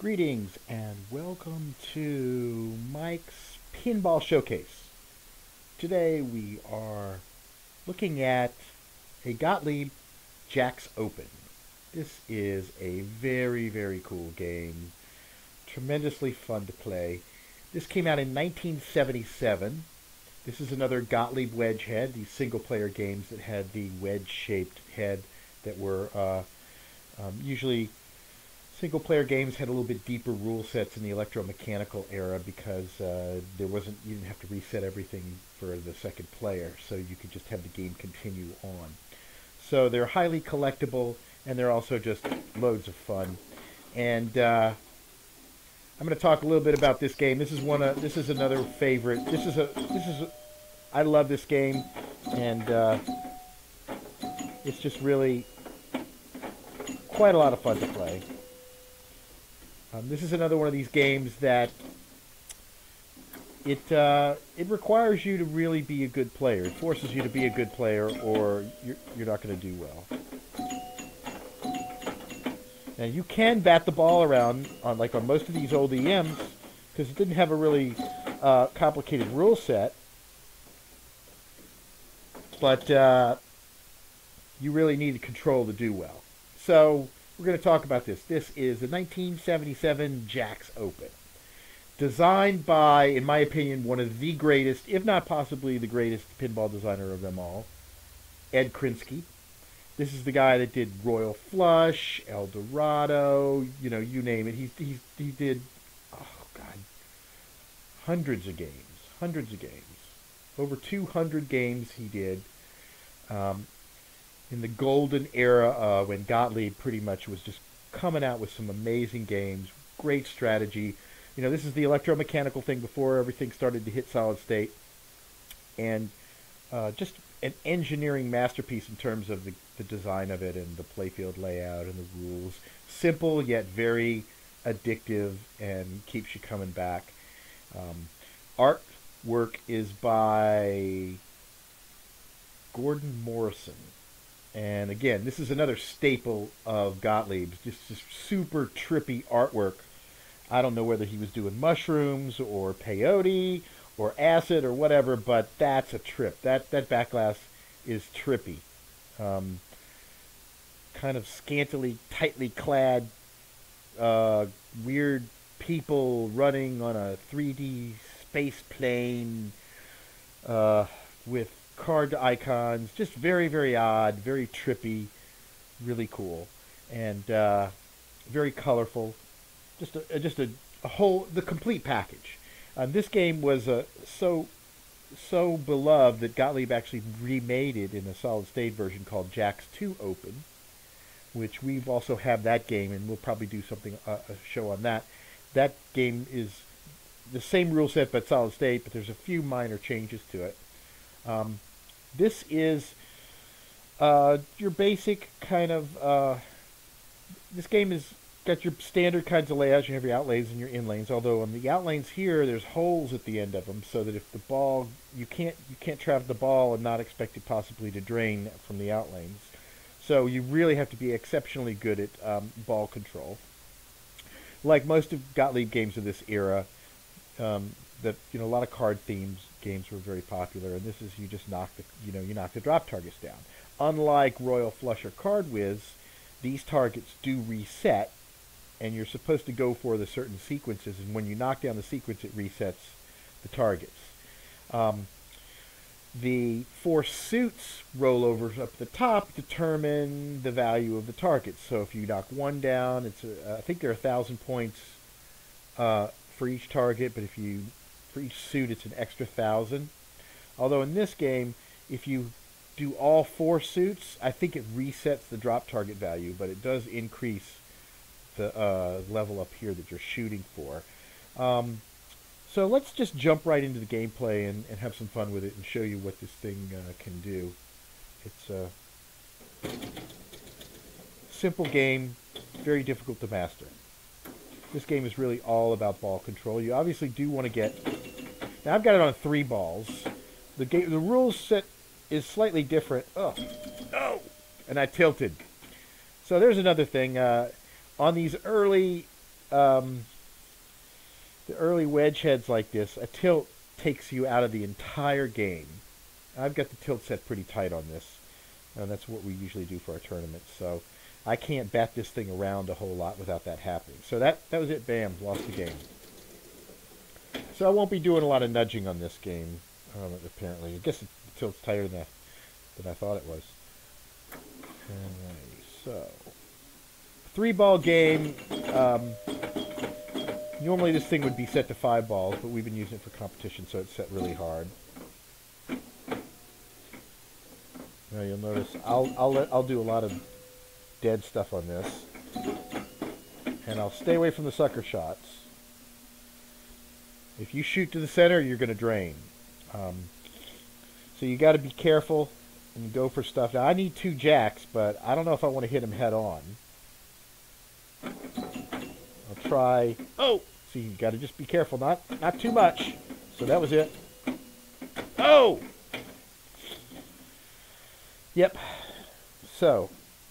Greetings and welcome to Mike's Pinball Showcase. Today we are looking at a Gottlieb Jacks Open. This is a very cool game. Tremendously fun to play. This came out in 1977. This is another Gottlieb wedge head, these single player games that had the wedge shaped head that were usually single player games had a little bit deeper rule sets in the electromechanical era because you didn't have to reset everything for the second player, so you could just have the game continue on. So they're highly collectible, and they're also just loads of fun. And I'm going to talk a little bit about this game. This is another favorite. I love this game, and it's just really quite a lot of fun to play. This is another one of these games that it requires you to really be a good player. It forces you to be a good player, or you're not going to do well. Now you can bat the ball around on most of these old EMs because it didn't have a really complicated rule set, but you really need control to do well. So we're going to talk about this. This is the 1977 Jacks Open. Designed by, in my opinion, one of the greatest, if not possibly the greatest pinball designer of them all, Ed Krinsky. This is the guy that did Royal Flush, El Dorado, you name it. He did, oh God, hundreds of games. Over 200 games he did. In the golden era when Gottlieb pretty much was just coming out with some amazing games, great strategy. This is the electromechanical thing before everything started to hit solid state, and just an engineering masterpiece in terms of the design of it and the playfield layout and the rules. Simple yet very addictive and keeps you coming back. Artwork is by Gordon Morrison. And again, this is another staple of Gottlieb's, just super trippy artwork. I don't know whether he was doing mushrooms or peyote or acid or whatever, but that's a trip. That back glass is trippy. Kind of scantily, tightly clad, weird people running on a 3D space plane with card icons, just very odd, very trippy, really cool, and very colorful. Just a whole, the complete package. This game was so beloved that Gottlieb actually remade it in a solid state version called Jacks 2 Open, which we've also have that game, and we'll probably do something a show on that. That game is the same rule set but solid state, but there's a few minor changes to it. This is your basic kind of, this game has got your standard kinds of layouts. You have your outlays and your inlanes, although on the outlanes here, there's holes at the end of them, so that if the ball, you can't travel the ball and not expect it possibly to drain from the outlanes. So you really have to be exceptionally good at ball control. Like most of Gottlieb games of this era, a lot of card themes games were very popular, and this is you just knock the drop targets down. Unlike Royal Flush or Card Whiz, these targets do reset, and you're supposed to go for the certain sequences, and when you knock down the sequence, it resets the targets. The 4 suits rollovers up the top determine the value of the targets. So if you knock one down, I think there are 1,000 points for each target, but for each suit, it's an extra 1,000. Although in this game, if you do all 4 suits, I think it resets the drop target value, but it does increase the level up here that you're shooting for. So let's just jump right into the gameplay and have some fun with it and show you what this thing can do. It's a simple game, very difficult to master. This game is really all about ball control. You obviously do want to get... Now I've got it on 3 balls. The rules set is slightly different. Oh, no! And I tilted. So there's another thing. On these early the early wedge heads like this, a tilt takes you out of the entire game. I've got the tilt set pretty tight on this, and that's what we usually do for our tournaments. So I can't bat this thing around a whole lot without that happening. So that was it. Bam, lost the game. So I won't be doing a lot of nudging on this game, apparently. I guess the tilt's tighter than I thought it was. Alright, so 3-ball game. Normally this thing would be set to 5 balls, but we've been using it for competition, so it's set really hard. Now you'll notice I'll do a lot of dead stuff on this, and I'll stay away from the sucker shots. If you shoot to the center, you're going to drain. So you got to be careful and go for stuff. Now I need 2 jacks, but I don't know if I want to hit them head on. I'll try. Oh, see, you got to just be careful, not too much. So that was it. Oh. Yep. So,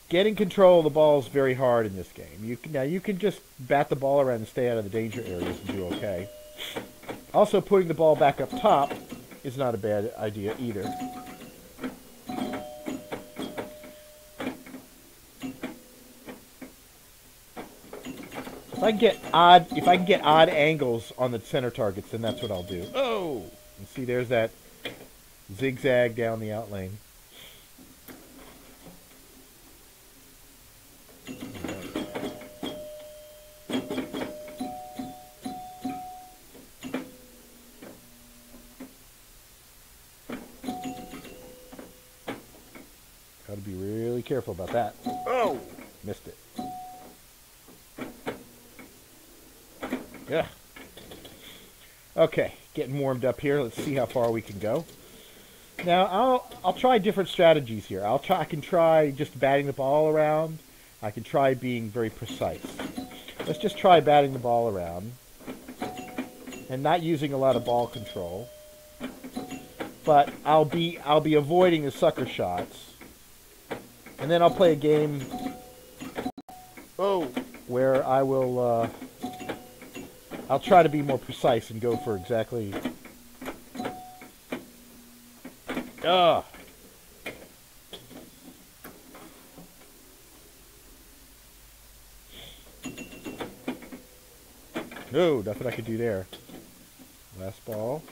getting control of the ball is very hard in this game. Now you can just bat the ball around and stay out of the danger areas and do okay. Also, putting the ball back up top is not a bad idea either. If I can get odd angles on the center targets, then that's what I'll do. Oh, and see, there's that zigzag down the out lane. Got to be really careful about that. Oh, missed it. Yeah. Okay, getting warmed up here. Let's see how far we can go. Now I'll try different strategies here. I can try just batting the ball around. I can try being very precise. Let's just try batting the ball around and not using a lot of ball control. But I'll be avoiding the sucker shots. And then I'll play a game where I will I'll try to be more precise and go for exactly Oh, nothing I could do there. Last ball.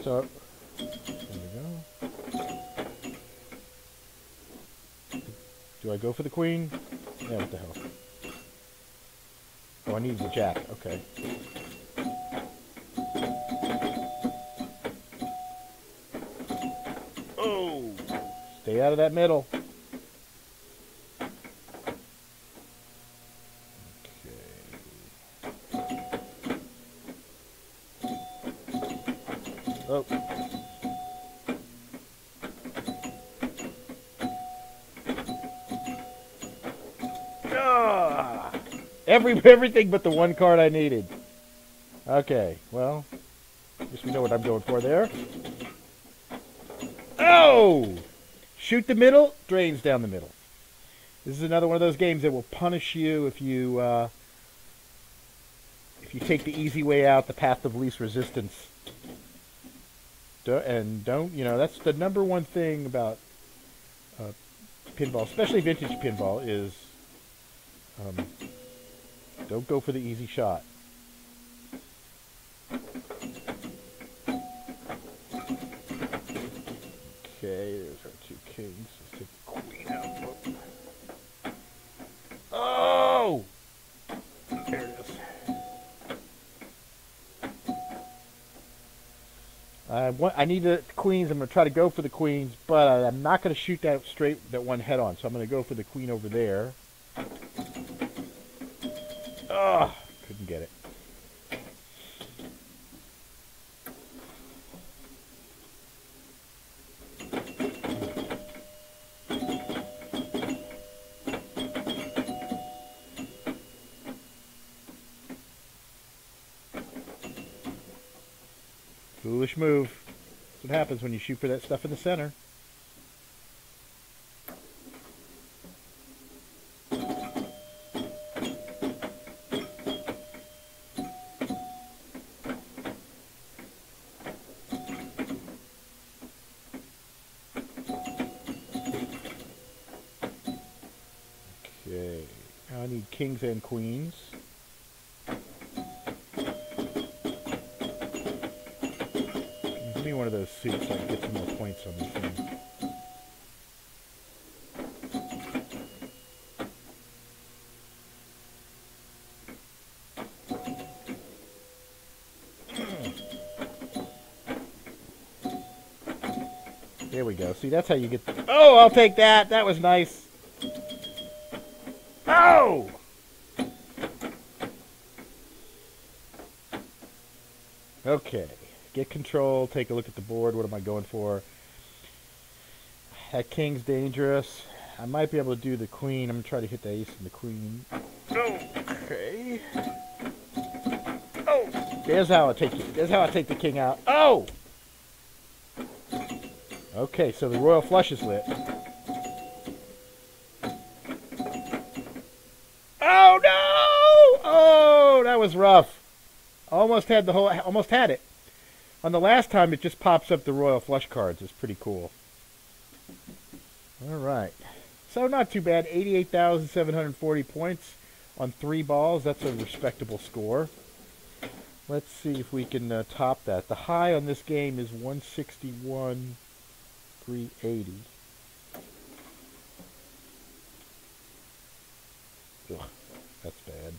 So, there we go. Do I go for the queen? Yeah, what the hell. Oh, I needed the jack. Okay. Oh! Stay out of that middle. Oh. Ah! Everything but the one card I needed. Okay, well, guess we know what I'm going for there. Oh! Shoot the middle, drains down the middle. This is another one of those games that will punish you if you take the easy way out, the path of least resistance. Don't, you know, that's the number one thing about pinball, especially vintage pinball, is don't go for the easy shot. Okay, there's our 2 kings. Let's take the queen out. Oh! There it is. I need the queens. I'm going to try to go for the queens, but I'm not going to shoot that one head on. So I'm going to go for the queen over there. Ugh, couldn't get it. Foolish move. That's what happens when you shoot for that stuff in the center. Okay, now I need kings and queens. Give me one of those suits so I can get some more points on this thing. There we go. See, that's how you get... Oh, I'll take that. That was nice. Oh! Okay. Get control. Take a look at the board. What am I going for? That king's dangerous. I might be able to do the queen. I'm going to try to hit the ace and the queen. Okay. Oh! There's how I take the king out. Oh! Okay, so the royal flush is lit. Oh no! Oh, that was rough. Almost had it. On the last time, it just pops up the royal flush cards. It's pretty cool. All right. So not too bad. 88,740 points on 3 balls. That's a respectable score. Let's see if we can top that. The high on this game is 161. 380. Ugh, that's bad.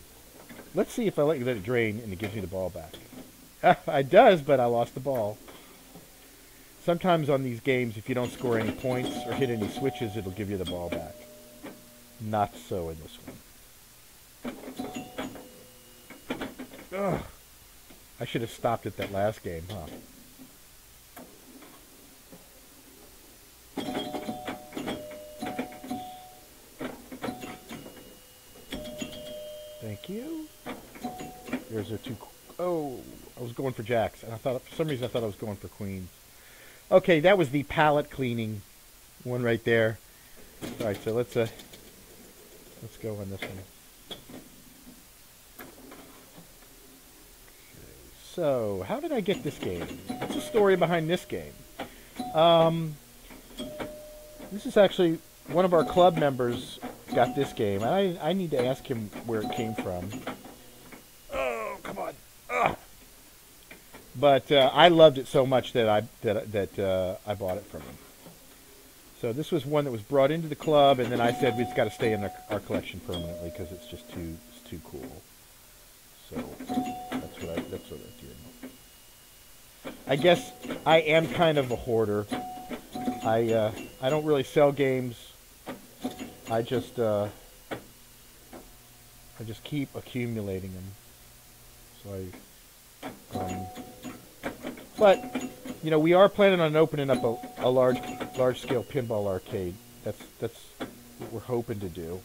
Let's see if I let it drain and it gives me the ball back. It does, but I lost the ball. Sometimes on these games, if you don't score any points or hit any switches, it'll give you the ball back. Not so in this one. Ugh. I should have stopped at that last game, huh? Thank you. There's a 2. Oh, I was going for jacks, and I thought for some reason I thought I was going for queens. Okay, that was the palette cleaning one right there. All right, so let's go on this one. Okay, so how did I get this game? What's the story behind this game? This is actually one of our club members got this game. I need to ask him where it came from. Oh, come on! Ugh. But I loved it so much that I bought it from him. So this was one that was brought into the club, and then I said it's got to stay in our collection permanently because it's just too cool. So that's what I did. I guess I am kind of a hoarder. I don't really sell games. I just keep accumulating them. So but you know, we are planning on opening up a large scale pinball arcade. That's what we're hoping to do.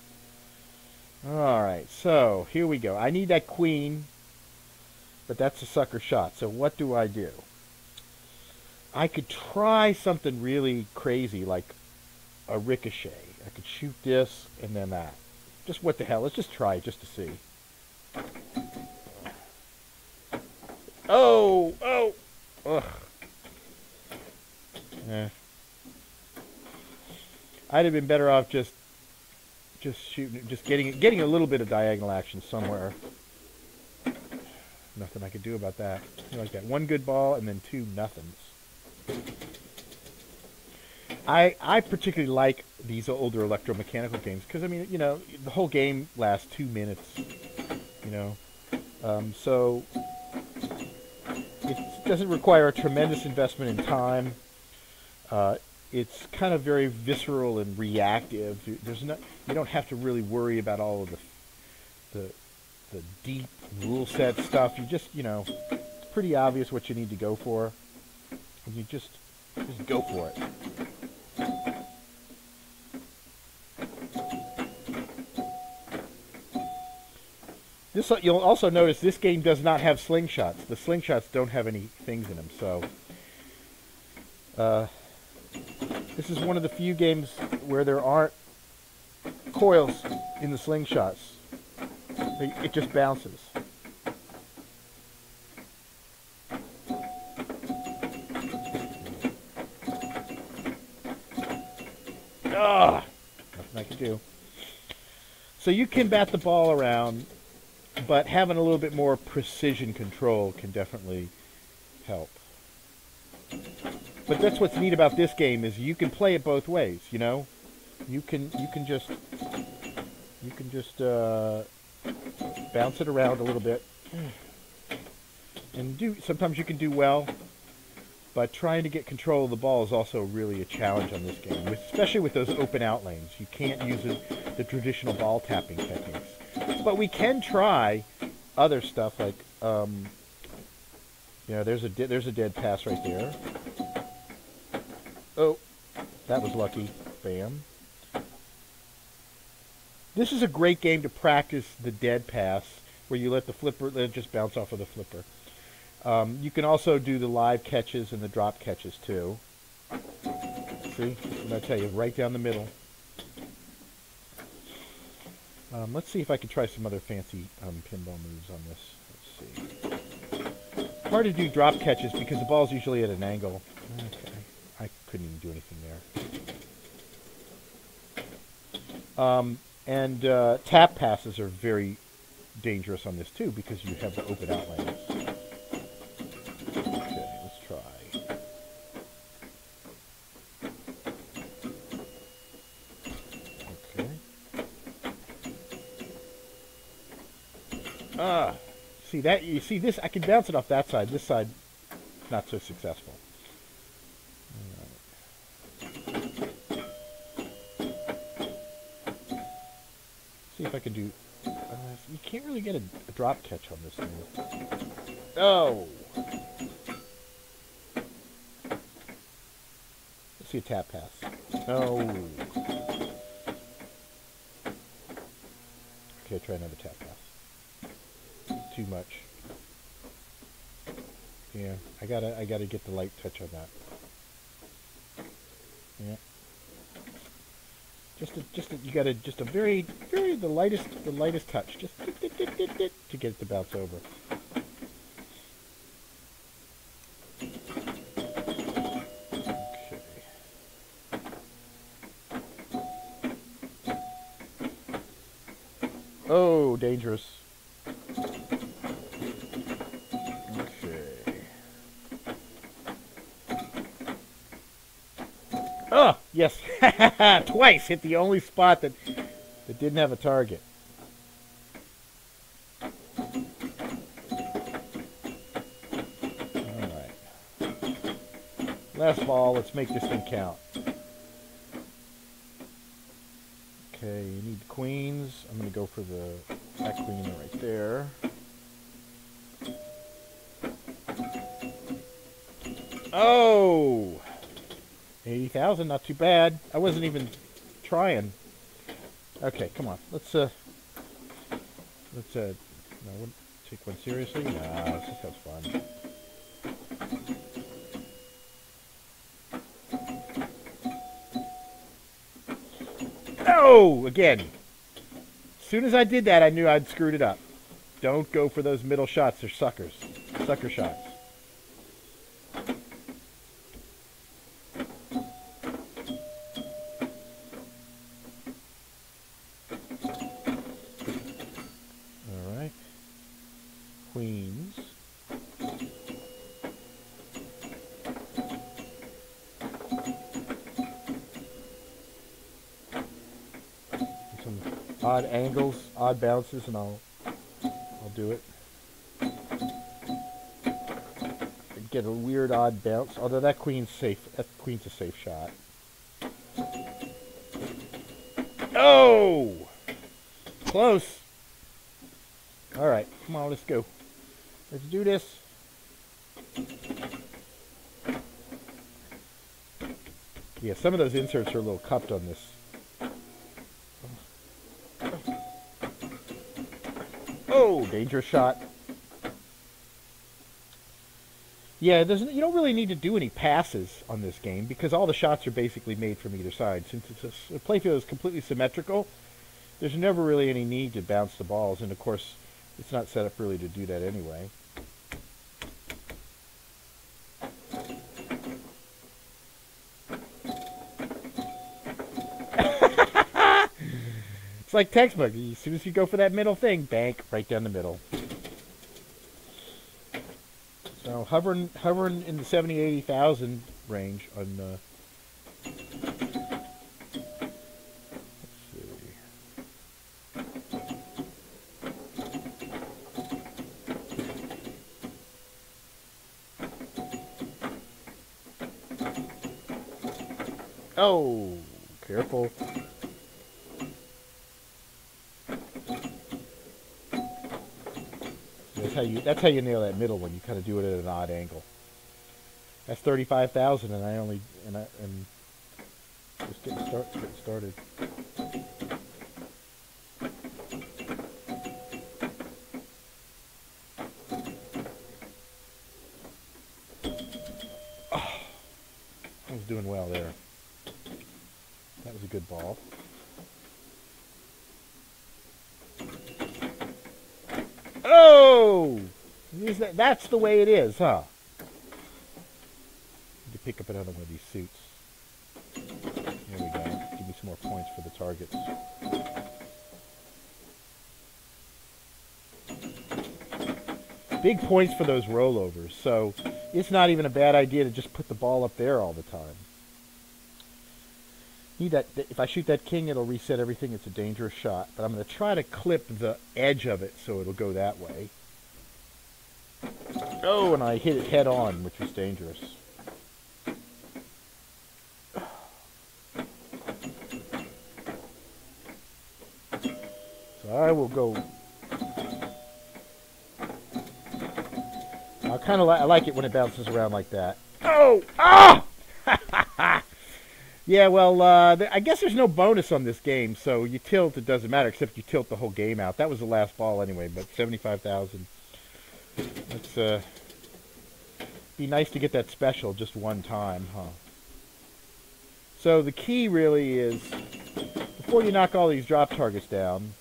All right, so here we go. I need that queen, but that's a sucker shot. So what do I do? I could try something really crazy like a ricochet. I could shoot this and then that. Just what the hell? Let's just try it just to see. Oh! Ugh. I'd have been better off just shooting, just getting a little bit of diagonal action somewhere. Nothing I could do about that. Like that. One good ball and then 2 nothings. I particularly like these older electromechanical games because, I mean, you know, the whole game lasts 2 minutes, you know. So it doesn't require a tremendous investment in time. It's kind of very visceral and reactive. You don't have to really worry about all of the deep rule set stuff. You just, you know, it's pretty obvious what you need to go for, and you just go for it. You'll also notice this game does not have slingshots. The slingshots don't have any things in them, so Uh, this is one of the few games where there aren't coils in the slingshots. It just bounces. Ah, nothing I can do. So you can bat the ball around, but having a little bit more precision control can definitely help. But that's what's neat about this game is you can play it both ways. You know, you can just bounce it around a little bit, and sometimes you can do well. But trying to get control of the ball is also really a challenge on this game, especially with those open out lanes. You can't use the traditional ball tapping techniques. But we can try other stuff like, there's a dead pass right there. Oh, that was lucky. Bam. This is a great game to practice the dead pass, where you let it just bounce off of the flipper. You can also do the live catches and the drop catches too. See, what I tell you, right down the middle. Let's see if I can try some other fancy pinball moves on this. Let's see. Hard to do drop catches because the ball's usually at an angle. Okay, I couldn't even do anything there. Tap passes are very dangerous on this too because you have the open out lanes. You see this, I can bounce it off that side. This side, not so successful. See if I can do, you can't really get a drop catch on this thing. Oh! Let's see a tap pass. Oh! Okay, try another tap pass. Too much. Yeah, I gotta get the light touch on that. Yeah. Just a very the lightest touch, just to get it to bounce over. Okay. Oh, dangerous. Oh, yes. Twice hit the only spot that didn't have a target. Alright. Last ball. Let's make this thing count. Okay, you need the queens. I'm going to go for that queen right there. Oh! 80,000, not too bad. I wasn't even trying. Okay, come on. Let's no, take one seriously. Nah, let's just have fun. Oh, again. As soon as I did that, I knew I'd screwed it up. Don't go for those middle shots. They're suckers. Sucker shots. Queens. Some odd angles, odd bounces, and I'll do it. Get a weird odd bounce, although that queen's safe. That queen's a safe shot. Oh! Close. All right, come on, let's go. Let's do this. Yeah, some of those inserts are a little cupped on this. Oh, dangerous shot. Yeah, you don't really need to do any passes on this game because all the shots are basically made from either side. Since the playfield is completely symmetrical, there's never really any need to bounce the balls, and of course, it's not set up really to do that anyway. It's like textbook. As soon as you go for that middle thing, bank right down the middle. So hovering in the 70,000-80,000 range on. Let's see. Oh, careful. That's how you nail that middle one. You kind of do it at an odd angle. That's 35,000, and I'm just getting started. Oh, I was doing well there. That was a good ball. Oh! That's the way it is, huh? Need to pick up another one of these suits. There we go. Give me some more points for the targets. Big points for those rollovers, so it's not even a bad idea to just put the ball up there all the time. If I shoot that king, it'll reset everything. It's a dangerous shot, but I'm going to try to clip the edge of it so it'll go that way. Oh, and I hit it head on, which was dangerous. So I will go. I like it when it bounces around like that. Oh! Ah! Yeah, well, I guess there's no bonus on this game, so you tilt, it doesn't matter, except you tilt the whole game out. That was the last ball anyway, but 75,000. Let's be nice to get that special just one time, huh? So the key really is, before you knock all these drop targets down,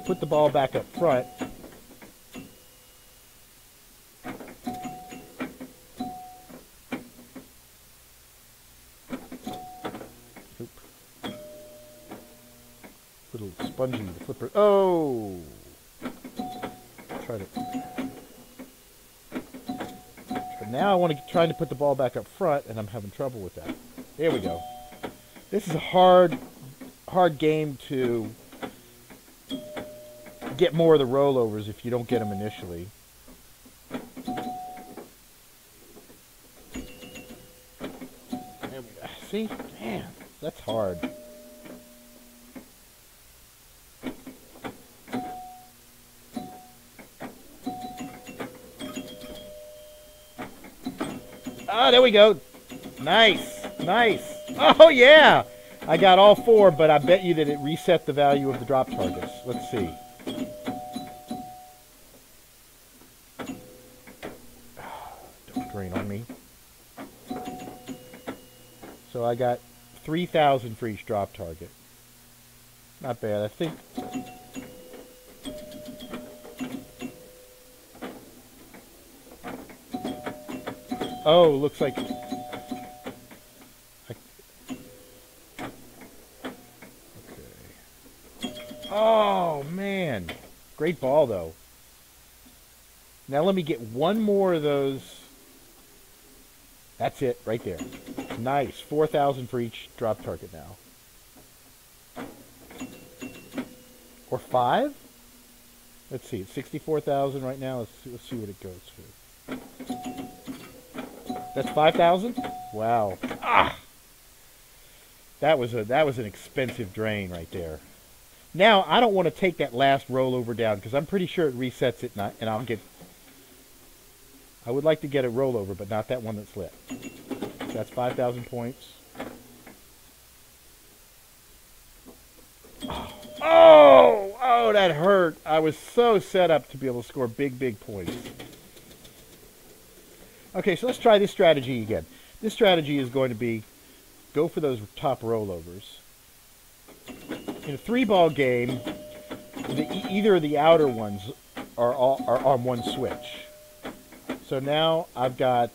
put the ball back up front. Little spongy flipper. Oh! Try to. Now I want to try to put the ball back up front, and I'm having trouble with that. There we go. This is a hard game to get more of the rollovers if you don't get them initially. There we go. See? Man, that's hard. Ah, there we go. Nice. Nice. Oh, yeah. I got all four, but I bet you that it reset the value of the drop targets. Let's see. Don't drain on me. So I got 3,000 for each drop target. Not bad. I think... Oh, looks like... Okay. Oh, man. Great ball, though. Now let me get one more of those. That's it, right there. Nice. 4,000 for each drop target now. Or 5? Let's see. It's 64,000 right now. Let's see what it goes to. That's 5,000? Wow. Ah! That was an expensive drain right there. Now, I don't want to take that last rollover down because I'm pretty sure it resets it and I'll get... I would like to get a rollover, but not that one that's lit. So that's 5,000 points. Oh, that hurt. I was so set up to be able to score big, big points. Okay, so let's try this strategy again. This strategy is going to be go for those top rollovers. In a 3-ball game, either of the outer ones are on one switch. So now I've got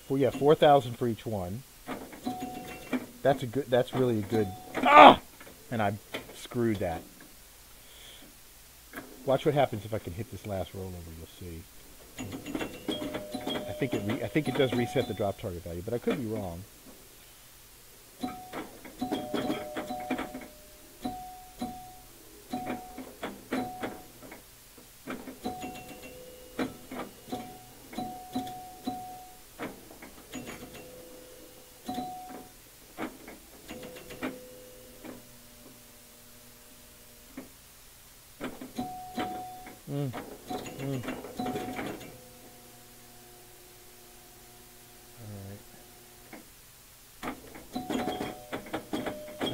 4,000 for each one. That's really a good. Ah! And I screwed that. Watch what happens if I can hit this last rollover. You'll see. I think it does reset the drop target value, but I could be wrong.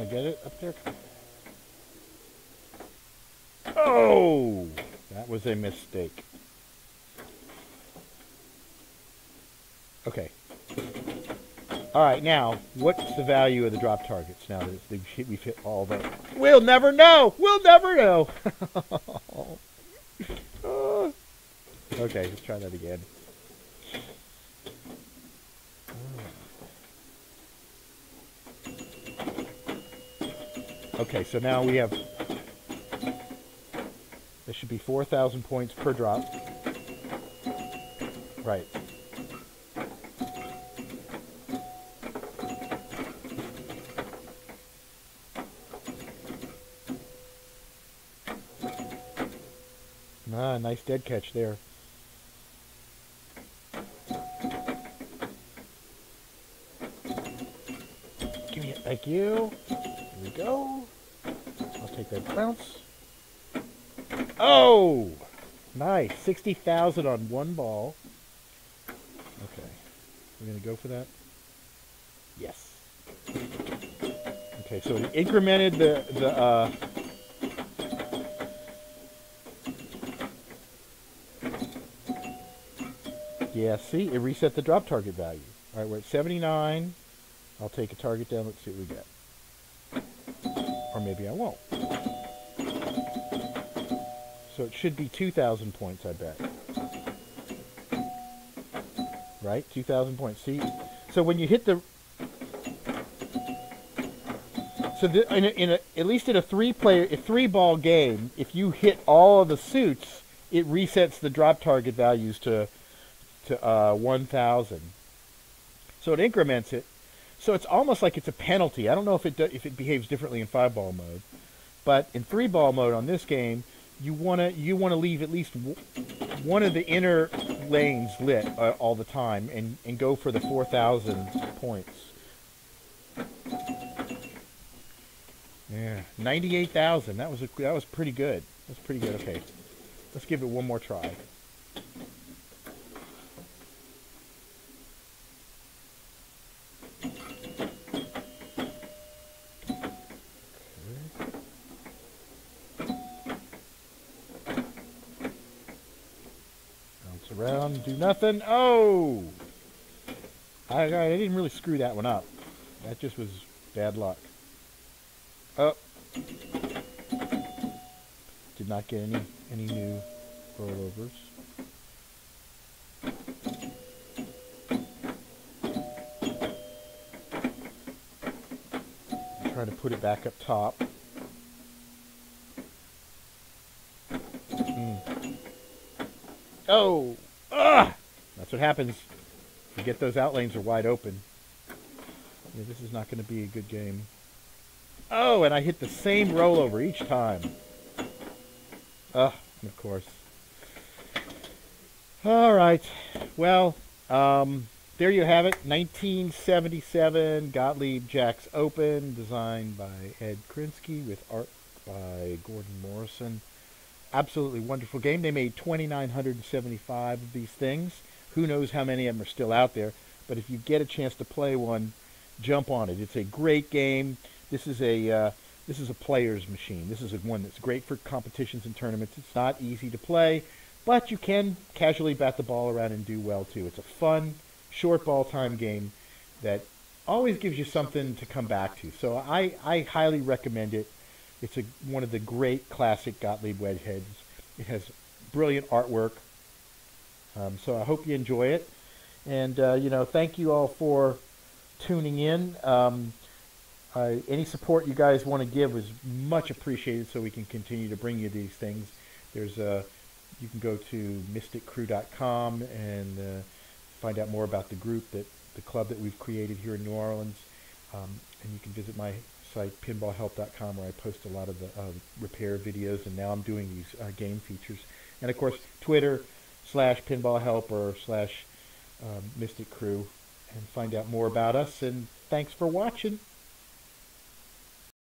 Get it up there? Oh! That was a mistake. Okay. Alright, now, what's the value of the drop targets now that we've hit all the... We'll never know! We'll never know! Okay, let's try that again. Okay, so now we have, there should be 4,000 points per drop. Right. Ah, nice dead catch there. Give me it, thank you. Here we go. I'll take that bounce. Oh! Nice. 60,000 on one ball. Okay. We're going to go for that? Yes. Okay, so it incremented the yeah, see? It reset the drop target value. Alright, we're at 79. I'll take a target down. Let's see what we get. Or maybe I won't. So it should be 2,000 points, I bet. Right? 2,000 points. See? So when you hit the... So at least in a three-ball game, if you hit all of the suits, it resets the drop target values to 1,000. So it increments it. So it's almost like it's a penalty. I don't know if it behaves differently in 5-ball mode, but in 3-ball mode on this game, you wanna leave at least one of the inner lanes lit all the time and go for the 4,000 points. Yeah, 98,000. That was pretty good. That's pretty good. Okay, let's give it one more try. Around, do nothing. Oh! I didn't really screw that one up. That just was bad luck. Oh. Did not get any new rollovers. I'm trying to put it back up top. Oh! Ugh! That's what happens. Forget those out lanes are wide open. Yeah, this is not going to be a good game. Oh, and I hit the same rollover each time. Of course. All right. Well, there you have it. 1977 Gottlieb Jacks Open, designed by Ed Krinsky with art by Gordon Morrison. Absolutely wonderful game. They made 2,975 of these things. Who knows how many of them are still out there. But if you get a chance to play one, jump on it. It's a great game. This is a This is a player's machine. This is one that's great for competitions and tournaments. It's not easy to play, but you can casually bat the ball around and do well too. It's a fun, short ball time game that always gives you something to come back to. So I highly recommend it. It's one of the great classic Gottlieb wedge heads. It has brilliant artwork. So I hope you enjoy it. And, thank you all for tuning in. Any support you guys want to give is much appreciated so we can continue to bring you these things. You can go to mysticcrew.com and find out more about the club that we've created here in New Orleans. And you can visit my site, pinballhelp.com, where I post a lot of the repair videos, and now I'm doing these game features. And of course, Twitter/pinballhelp or /Mystic Crew, and find out more about us. And thanks for watching.